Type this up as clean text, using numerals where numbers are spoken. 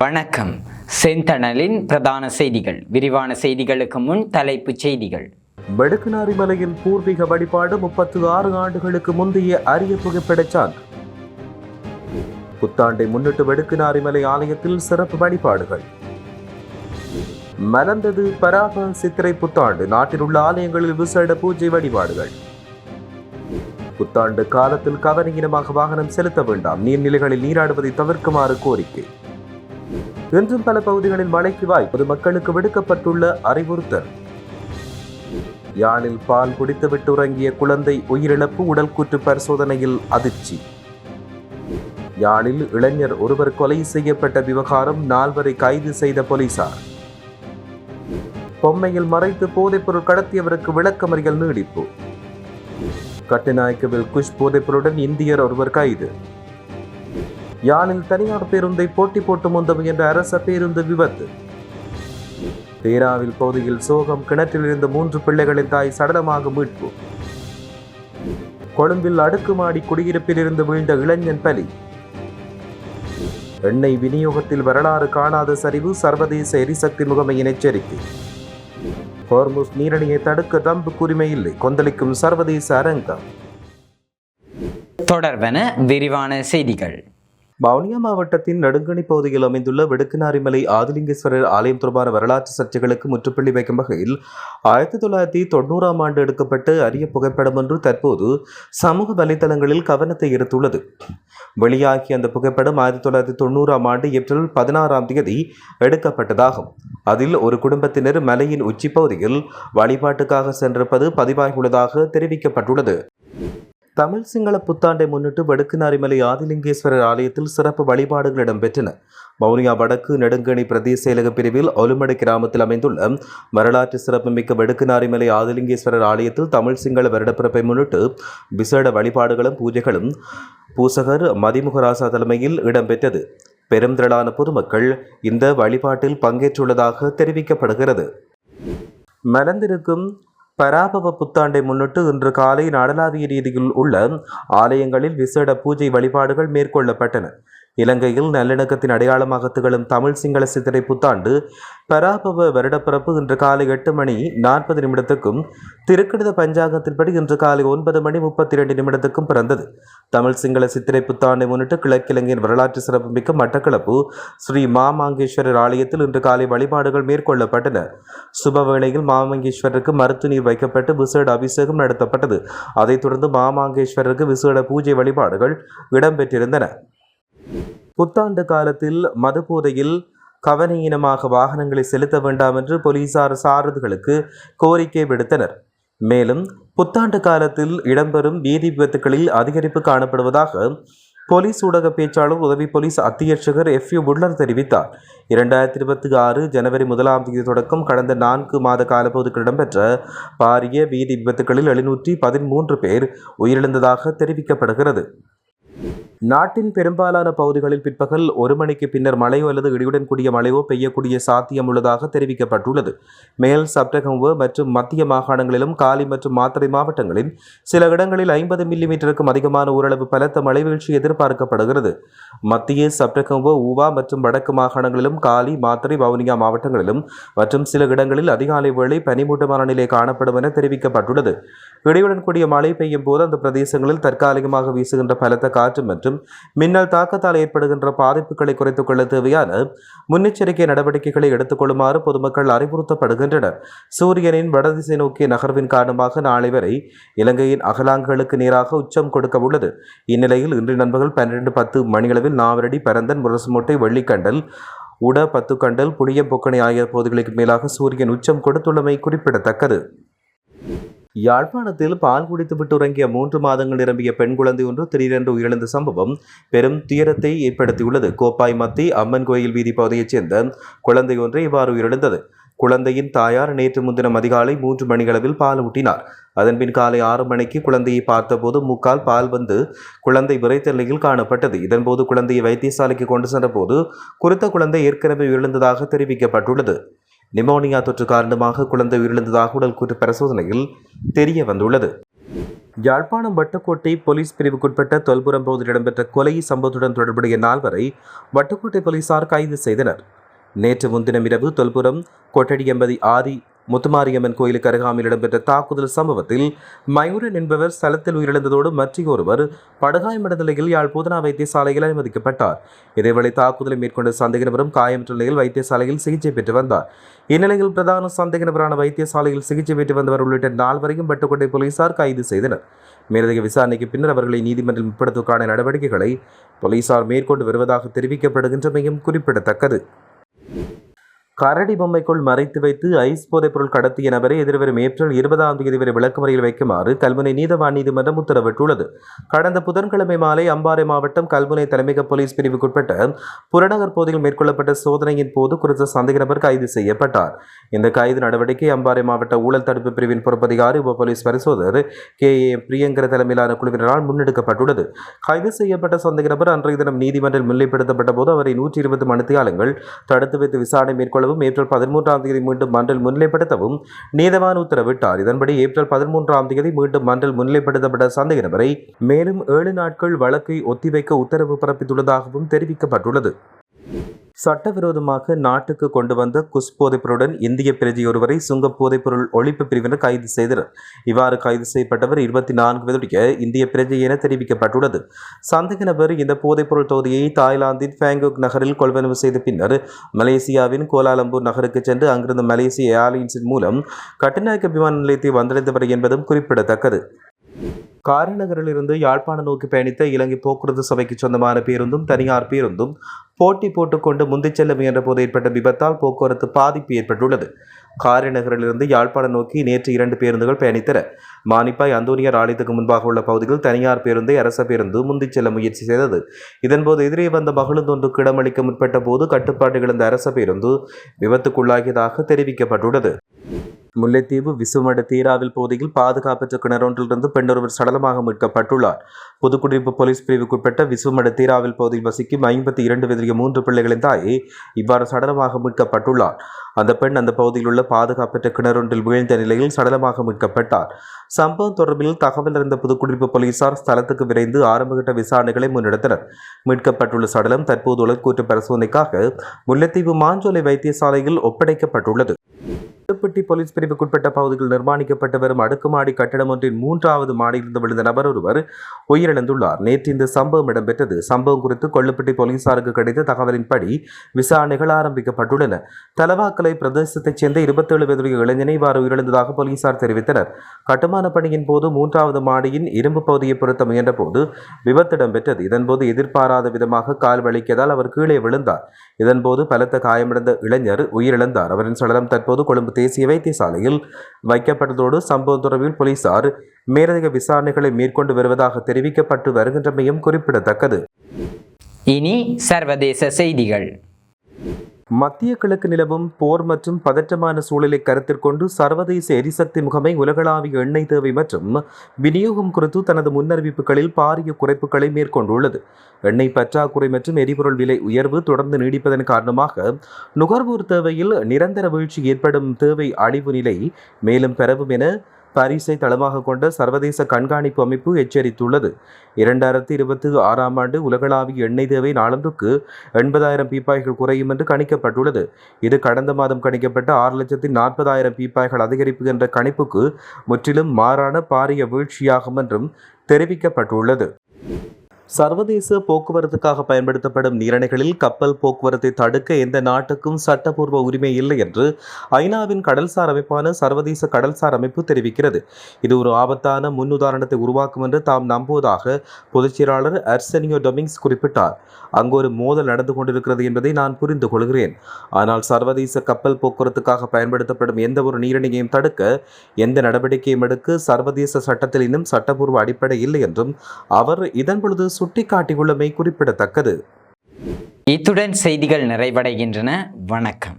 வணக்கம். செந்தணலின் பிரதான செய்திகள். விரிவான செய்திகளுக்கு முன் தலைப்புச் செய்திகள். வடுக்குநாரி மலையின் பூர்வீக வழிபாடு 36 ஆண்டுகளுக்கு முந்தைய அரிய புகைப்படச் சான்று. புத்தாண்டை முன்னிட்டு வடுக்குநாரி மலை ஆலயத்தில் சிறப்பு வழிபாடுகள். மலர்ந்தது பராப சித்திரை புத்தாண்டு. நாட்டில் உள்ள ஆலயங்களில் விசேட பூஜை வழிபாடுகள். புத்தாண்டு காலத்தில் கவனீனமாக வாகனம் செலுத்த வேண்டாம். நீர்நிலைகளில் நீராடுவதை தவிர்க்குமாறு கோரிக்கை. இன்றும் பல பகுதிகளில் மழைக்கு வாய்ப்பு. பொதுமக்களுக்கு விடுக்கப்பட்டுள்ள அறிவுறுத்தல். யாழில் பால் குடித்துவிட்டு உறங்கிய குழந்தை உயிரிழப்பு. உடல் கூற்று பரிசோதனையில் அதிர்ச்சி. யாழில் இளைஞர் ஒருவர் கொலை செய்யப்பட்ட விவகாரம். 4 கைது செய்த போலீசார். பொம்மையில் மறைத்து போதைப்பொருள் கடத்தியவருக்கு விளக்கமறியல் நீடிப்பு. கட்டுநாயக்கவில் குஷ் போதைப்பொருளுடன் இந்தியர் ஒருவர் கைது. யாழில் தனியார் பேருந்தை போட்டி போட்டு மோத முயன்ற அரச பேருந்து விபத்து. பேராவில் பகுதியில் சோகம். கிணற்றில் இருந்த 3 பிள்ளைகளின் தாய் சடலமாக மீட்பு. கொழும்பில் அடுக்குமாடி குடியிருப்பில் இருந்து வீழ்ந்த இளைஞன் பலி. எண்ணெய் விநியோகத்தில் வரலாறு காணாத சரிவு. சர்வதேச எரிசக்தி முகமையின் எச்சரிக்கை. ஹோர்முஸ் நீரணியை தடுக்க ட்ரம்புக்கு உரிமை இல்லை. கொந்தளிக்கும் சர்வதேச அரங்கம். தொடர்பென விரிவான செய்திகள். வவுனியா மாவட்டத்தின் நடுங்கணி பகுதியில் அமைந்துள்ள வடுக்குநாரி மலை ஆதிலிங்கேஸ்வரர் ஆலயம் தொடர்பான வரலாற்று சர்ச்சைகளுக்கு முற்றுப்புள்ளி வைக்கும் வகையில் 1990ஆம் ஆண்டு எடுக்கப்பட்ட அரிய புகைப்படம் ஒன்று தற்போது சமூக வலைதளங்களில் கவனத்தை ஈர்த்துள்ளது. வெளியாகிய அந்த புகைப்படம் 1990ஆம் ஆண்டு ஏப்ரல் 16ஆம் தேதி எடுக்கப்பட்டதாகும். அதில் ஒரு குடும்பத்தினர் மலையின் உச்சி பகுதியில் வழிபாட்டுக்காக சென்றிருப்பது பதிவாகியுள்ளதாக தெரிவிக்கப்பட்டுள்ளது. தமிழ் சிங்கள புத்தாண்டை முன்னிட்டு வடுக்குநாரி மலை ஆதிலிங்கேஸ்வரர் ஆலயத்தில் சிறப்பு வழிபாடுகள் இடம்பெற்றன. வவுனியா வடக்கு நெடுங்கணி பிரதேச செயலக பிரிவில் ஒலுமடை கிராமத்தில் அமைந்துள்ள வரலாற்று சிறப்புமிக்க வடுக்குநாரி மலை ஆதிலிங்கேஸ்வரர் ஆலயத்தில் தமிழ் சிங்கள வருடப்பிறப்பை முன்னிட்டு விசேட வழிபாடுகளும் பூஜைகளும் பூசகர் மதிமுகராசா தலைமையில் இடம்பெற்றது. பெரும் திரளான பொதுமக்கள் இந்த வழிபாட்டில் பங்கேற்றுள்ளதாக தெரிவிக்கப்படுகிறது. மலர்ந்திருக்கும் பராபவ புத்தாண்டை முன்னிட்டு இன்று காலை நாடளாவிய ரீதியில் உள்ள ஆலயங்களில் விசேட பூஜை வழிபாடுகள் மேற்கொள்ளப்பட்டன. இலங்கையில் நல்லிணக்கத்தின் அடையாளமாக திகழும் தமிழ் சிங்கள சித்திரை புத்தாண்டு பராபவ வருடப்பிறப்பு இன்று காலை 8:40 திருக்கணித பஞ்சாங்கத்தின்படி இன்று காலை 9:32 பிறந்தது. தமிழ் சிங்கள சித்திரை புத்தாண்டை முன்னிட்டு கிழக்கிழங்கையின் வரலாற்று சிறப்புமிக்க மட்டக்களப்பு ஸ்ரீ மாமாங்கேஸ்வரர் ஆலயத்தில் இன்று காலை வழிபாடுகள் மேற்கொள்ளப்பட்டன. சுபவேளையில் மாமாங்கேஸ்வரருக்கு மருத்து நீர் வைக்கப்பட்டு விசேட அபிஷேகம் நடத்தப்பட்டது. அதைத் தொடர்ந்து மாமாங்கேஸ்வரருக்கு விசேட பூஜை வழிபாடுகள் இடம்பெற்றிருந்தன. புத்தாண்டு காலத்தில் மதுபோதையில் கவனஈனமாக வாகனங்களை செலுத்த வேண்டாம் என்று போலீசார் சாரதிகளுக்கு கோரிக்கை விடுத்தனர். மேலும் புத்தாண்டு காலத்தில் இடம்பெறும் வீதி விபத்துகளில் அதிகரிப்பு காணப்படுவதாக போலீஸ் ஊடக பேச்சாளர் உதவி போலீஸ் அத்தியட்சகர் FU புட்லர் தெரிவித்தார். 2026 ஜனவரி 1ஆம் தேதி தொடக்கம் கடந்த 4 மாத காலப்பகுதியில் இடம்பெற்ற பாரிய வீதி விபத்துகளில் 713 பேர் உயிரிழந்ததாக தெரிவிக்கப்படுகிறது. நாட்டின் பெரும்பாலான பகுதிகளில் பிற்பகல் 1 மணிக்கு பின்னர் மழையோ அல்லது இடியுடன் கூடிய மழையோ பெய்யக்கூடிய சாத்தியம் உள்ளதாக தெரிவிக்கப்பட்டுள்ளது. மேல் சப்ரகமுவ மற்றும் மத்திய மாகாணங்களிலும் காலி மற்றும் மாத்தறை மாவட்டங்களில் சில இடங்களில் 50 மில்லிமீட்டருக்கும் அதிகமான ஓரளவு பலத்த மழை வீழ்ச்சி எதிர்பார்க்கப்படுகிறது. மத்திய சப்ரகமுவ ஊவா மற்றும் வடக்கு மாகாணங்களிலும் காலி மாத்தறை வவுனியா மாவட்டங்களிலும் மற்றும் சில இடங்களில் அதிகாலை வேளை பனிமூட்டமான நிலை காணப்படும் என தெரிவிக்கப்பட்டுள்ளது. இடியுடன் கூடிய மழை பெய்யும் போது அந்த பிரதேசங்களில் தற்காலிகமாக வீசுகின்ற பலத்த காற்று மற்றும் மின்னல் தாக்கத்தால் ஏற்படுகின்ற பாதிப்புகளை குறைத்துக் கொள்ள தேவையான முன்னெச்சரிக்கை நடவடிக்கைகளை எடுத்துக் கொள்ளுமாறு பொதுமக்கள் அறிவுறுத்தப்படுகின்றனர். சூரியனின் வடதிசை நோக்கிய நகர்வின் காரணமாக நாளை வரை இலங்கையின் அகலாங்குகளுக்கு நேராக உச்சம் கொடுக்க உள்ளது. இந்நிலையில் இன்று நண்பகல் 12:10 மணியளவில் நாவரடி, பரந்தன், முரசுமோட்டை, வெள்ளிக்கண்டல், உட, பத்துக்கண்டல், புளியம்பொக்கணி ஆகிய பகுதிகளுக்கு மேலாக சூரியன் உச்சம் கொடுத்துள்ளமை குறிப்பிடத்தக்கது. யாழ்ப்பாணத்தில் பால் குடித்துவிட்டு உறங்கிய 3 மாதங்கள் நிரம்பிய பெண் குழந்தை ஒன்று திடீரென்று உயிரிழந்த சம்பவம் பெரும் துயரத்தை ஏற்படுத்தியுள்ளது. கோப்பாய் மத்தி அம்மன் கோயில் வீதி பகுதியைச் சேர்ந்த குழந்தை ஒன்று இவ்வாறு உயிரிழந்தது. குழந்தையின் தாயார் நேற்று முன்தினம் அதிகாலை 3 மணியளவில் பால் ஊட்டினார். அதன்பின் காலை 6 மணிக்கு குழந்தையை பார்த்தபோது முக்கால் பால் வந்து குழந்தை விரைத்த நிலையில் காணப்பட்டது. இதன்போது குழந்தையை வைத்தியசாலைக்கு கொண்டு சென்ற போது குறித்த குழந்தை ஏற்கனவே உயிரிழந்ததாக தெரிவிக்கப்பட்டுள்ளது. நிமோனியா தொற்று காரணமாக குழந்தை உயிரிழந்ததாக உடல் கூற்று பரிசோதனையில் தெரிய வந்துள்ளது. யாழ்ப்பாணம் வட்டுக்கோட்டை போலீஸ் பிரிவுக்குட்பட்ட தொல்புரம் பகுதியில் இடம்பெற்ற கொலை சம்பவத்துடன் தொடர்புடைய 4 வரை வட்டுக்கோட்டை போலீசார் கைது செய்தனர். நேற்று முன்தினம் இரவு தொல்புரம் கொட்டடியம்பதி ஆதி முத்துமாரியம்மன் கோயிலுக்கு அருகாமையில் இடம்பெற்ற தாக்குதல் சம்பவத்தில் மயூரன் என்பவர் ஸ்தலத்தில் உயிரிழந்ததோடு மற்றொருவர் படுகாயமடைந்த நிலையில் யாழ் போதனா வைத்தியசாலையில் அனுமதிக்கப்பட்டார். இதேவேளை தாக்குதலை மேற்கொண்ட சந்தேக நபரும் காயமற்ற நிலையில் வைத்தியசாலையில் சிகிச்சை பெற்று வந்தார். இந்நிலையில் பிரதான சந்தேக நபரான வைத்தியசாலையில் சிகிச்சை பெற்று வந்தவர் உள்ளிட்ட 4 வரையும் வட்டுக்கோட்டை போலீசார் கைது செய்தனர். மேலதிக விசாரணைக்கு பின்னர் அவர்களை நீதிமன்றில் முற்படுத்துவதற்கான நடவடிக்கைகளை போலீசார் மேற்கொண்டு வருவதாக தெரிவிக்கப்படுகின்றமையும் குறிப்பிடத்தக்கது. கரடி பொம்மைக்குள் மறைத்து வைத்து ஐஸ் போதைப்பொருள் கடத்திய நபரை எதிர்வரும் ஏப்ரல் 20ஆம் தேதி வரை விளக்கமறியல் வைக்குமாறு கல்முனை நீதவான் நீதிமன்றம் உத்தரவிட்டுள்ளது. கடந்த புதன்கிழமை மாலை அம்பாறை மாவட்டம் கல்முனை தலைமையக போலீஸ் பிரிவுக்குட்பட்ட புறநகர் பகுதியில் மேற்கொள்ளப்பட்ட சோதனையின் போது குறித்த சந்தேக நபர் கைது செய்யப்பட்டார். இந்த கைது நடவடிக்கை அம்பாறை மாவட்ட ஊழல் தடுப்பு பிரிவின் பொறுப்பதிகாரி உப போலீஸ் பரிசோதகர் KA பிரியங்கர தலைமையிலான குழுவினரால் முன்னெடுக்கப்பட்டுள்ளது. கைது செய்யப்பட்ட சந்தேக நபர் அன்றைய தினம் நீதிமன்றில் முன்னிலைப்படுத்தப்பட்ட போது அவரை 120 மணித்தியாலங்கள் தடுத்து வைத்து விசாரணை மேற்கொள்ள ஏப்ரல் 13ஆம் தேதி மீண்டும் மன்றில் முன்னிலைப்படுத்தவும் நீதவான் உத்தரவிட்டார். இதன்படி ஏப்ரல் 13ஆம் தேதி மீண்டும் மன்றில் முன்னிலைப்படுத்தப்பட்ட சந்தேக நபரை மேலும் 7 நாட்கள் வழக்கை ஒத்திவைக்க உத்தரவு பிறப்பித்துள்ளதாகவும் தெரிவிக்கப்பட்டுள்ளது. சட்டவிரோதமாக நாட்டுக்கு கொண்டு வந்த குஸ் போதைப்பொருளுடன் இந்திய பிரஜை ஒருவரை சுங்க போதைப்பொருள் ஒழிப்பு பிரிவினர் கைது செய்தனர். இவ்வாறு கைது செய்யப்பட்டவர் 24 வயதுடைய இந்திய பிரஜை என தெரிவிக்கப்பட்டுள்ளது. சந்தேக நபர் இந்த போதைப்பொருள் தொகுதியை தாய்லாந்தின் பேங்காக் நகரில் கொள்வனவு செய்த பின்னர் மலேசியாவின் கோலாலம்பூர் நகருக்கு சென்று அங்கிருந்து மலேசிய ஏர்லைன்ஸின் மூலம் கட்டுநாயக்க விமான நிலையத்தை வந்தடைந்தவர் என்பதும் குறிப்பிடத்தக்கது. காரைநகரிலிருந்து யாழ்ப்பாணம் நோக்கி பயணித்த இலங்கை போக்குவரத்து சபைக்கு சொந்தமான பேருந்தும் தனியார் பேருந்தும் போட்டி போட்டுக்கொண்டு முந்திச் செல்ல முயன்ற போது ஏற்பட்ட விபத்தால் போக்குவரத்து பாதிப்பு ஏற்பட்டுள்ளது. காரைநகரிலிருந்து யாழ்ப்பாணம் நோக்கி நேற்று 2 பேருந்துகள் பயணித்தன. மானிப்பாய் அந்தோனியார் ஆலயத்துக்கு முன்பாக உள்ள பகுதியில் தனியார் பேருந்தை அரச பேருந்து முந்திச் செல்ல முயற்சி செய்தது. இதன்போது எதிரே வந்த மகிழுந்தொன்றுக்கு இடமளிக்க முற்பட்ட போது கட்டுப்பாடு இழந்த அரச பேருந்து விபத்துக்குள்ளாகியதாக தெரிவிக்கப்பட்டுள்ளது. முல்லைத்தீவு விசுமடு தீராவில் பகுதியில் பாதுகாப்பற்ற கிணறொன்றிலிருந்து பெண்ணொருவர் சடலமாக மீட்கப்பட்டுள்ளார். புதுக்குடியிருப்பு போலீஸ் பிரிவுக்குட்பட்ட விசுமடு தீராவில் பகுதியில் வசிக்கும் 52 வயதுடைய 3 பிள்ளைகளின் தாயை இவ்வாறு சடலமாக மீட்கப்பட்டுள்ளார். அந்த பெண் அந்த பகுதியில் உள்ள பாதுகாப்பற்ற கிணறொன்றில் வீழ்ந்த நிலையில் சடலமாக மீட்கப்பட்டார். சம்பவம் தொடர்பில் தகவல் அறிந்த புதுக்குடியிருப்பு போலீசார் ஸ்தலத்துக்கு விரைந்து ஆரம்பகட்ட விசாரணைகளை முன்னெடுத்தனர். மீட்கப்பட்டுள்ள சடலம் தற்போது உடற்கூற்று பரிசோதனைக்காக முல்லைத்தீவு மாஞ்சோலை வைத்தியசாலையில் ஒப்படைக்கப்பட்டுள்ளது. புதுப்பட்டி போலீஸ் பிரிவுக்குட்பட்ட பகுதியில் நிர்மாணிக்கப்பட்டு வரும் அடுக்குமாடி கட்டடம் ஒன்றின் 3வது மாடியிலிருந்து விழுந்த நபர் ஒருவர் உயிரிழந்துள்ளார். நேற்று இந்த சம்பவம் இடம்பெற்றது. சம்பவம் குறித்து கொள்ளுப்பட்டி போலீசாருக்கு கிடைத்த தகவலின்படி விசாரணைகள் ஆரம்பிக்கப்பட்டுள்ளன. தலவாக்கலை பிரதேசத்தைச் சேர்ந்த 27 வயதுடைய இளைஞனை இவ்வாறு உயிரிழந்ததாக போலீசார் தெரிவித்தனர். கட்டுமான பணியின் போது 3வது மாடியின் இரும்பு பகுதியை பொருத்த முயன்ற போது விபத்து இடம்பெற்றது. இதன்போது எதிர்பாராத விதமாக கால் வலிக்கதால் அவர் கீழே விழுந்தார். இதன்போது பலத்த காயமடைந்த இளைஞர் உயிரிழந்தார். அவரின் சடலம் தற்போது கொழும்பு தேசிய வைத்தியசாலையில் வைக்கப்பட்டதோடு சம்பவம் தொடர்பில் போலீசார் மேலதிக விசாரணைகளை மேற்கொண்டு வருவதாக தெரிவிக்கப்பட்டு வருகின்றமையும் குறிப்பிடத்தக்கது. இனி சர்வதேச செய்திகள். மத்திய கிழக்கு நிலவும் போர் மற்றும் பதற்றமான சூழலை கருத்தில் கொண்டு சர்வதேச எரிசக்தி முகமை உலகளாவிய எண்ணெய் தேவை மற்றும் விநியோகம் குறித்து தனது முன்னறிவிப்புகளில் பாரிய குறைப்புகளை மேற்கொண்டுள்ளது. எண்ணெய் பற்றாக்குறை மற்றும் எரிபொருள் விலை உயர்வு தொடர்ந்து நீடிப்பதன் காரணமாக நுகர்வோர் தேவையில் நிரந்தர வீழ்ச்சி ஏற்படும் தேவை அழிவு நிலை மேலும் பெறவும் என பாரிஸை தளமாக கொண்ட சர்வதேச கண்காணிப்பு அமைப்பு எச்சரித்துள்ளது. 2026ஆம் ஆண்டு உலகளாவிய எண்ணெய் தேவை நாளொன்றுக்கு 80,000 பீப்பாய்கள் குறையும் என்று கணிக்கப்பட்டுள்ளது. இது கடந்த மாதம் கணிக்கப்பட்ட 6,40,000 பீப்பாய்கள் அதிகரிப்பு என்ற கணிப்புக்கு முற்றிலும் மாறான பாரிய வீழ்ச்சியாகும் என்றும் தெரிவிக்கப்பட்டுள்ளது. சர்வதேச போக்குவரத்துக்காக பயன்படுத்தப்படும் நீரணைகளில் கப்பல் போக்குவரத்தை தடுக்க எந்த நாட்டுக்கும் சட்டப்பூர்வ உரிமை இல்லை என்று ஐநாவின் கடல்சார் அமைப்பான சர்வதேச கடல்சார் அமைப்பு தெரிவிக்கிறது. இது ஒரு ஆபத்தான முன்னுதாரணத்தை உருவாக்கும் என்று தாம் நம்புவதாக பொதுச் செயலாளர் அர்செனியோ டொமிங்ஸ் குறிப்பிட்டார். அங்கு ஒரு மோதல் நடந்து கொண்டிருக்கிறது என்பதை நான் புரிந்து கொள்கிறேன். ஆனால் சர்வதேச கப்பல் போக்குவரத்துக்காக பயன்படுத்தப்படும் எந்த ஒரு நீரணையையும் தடுக்க எந்த நடவடிக்கையும் எடுக்க சர்வதேச சட்டத்தில் இன்னும் சட்டப்பூர்வ அடிப்படை இல்லை என்றும் அவர் இதன் பொழுது சுட்டிக்காட்டியுள்ளமை குறிப்பிடத்தக்கது. இத்துடன் செய்திகள் நிறைவடைகின்றன. வணக்கம்.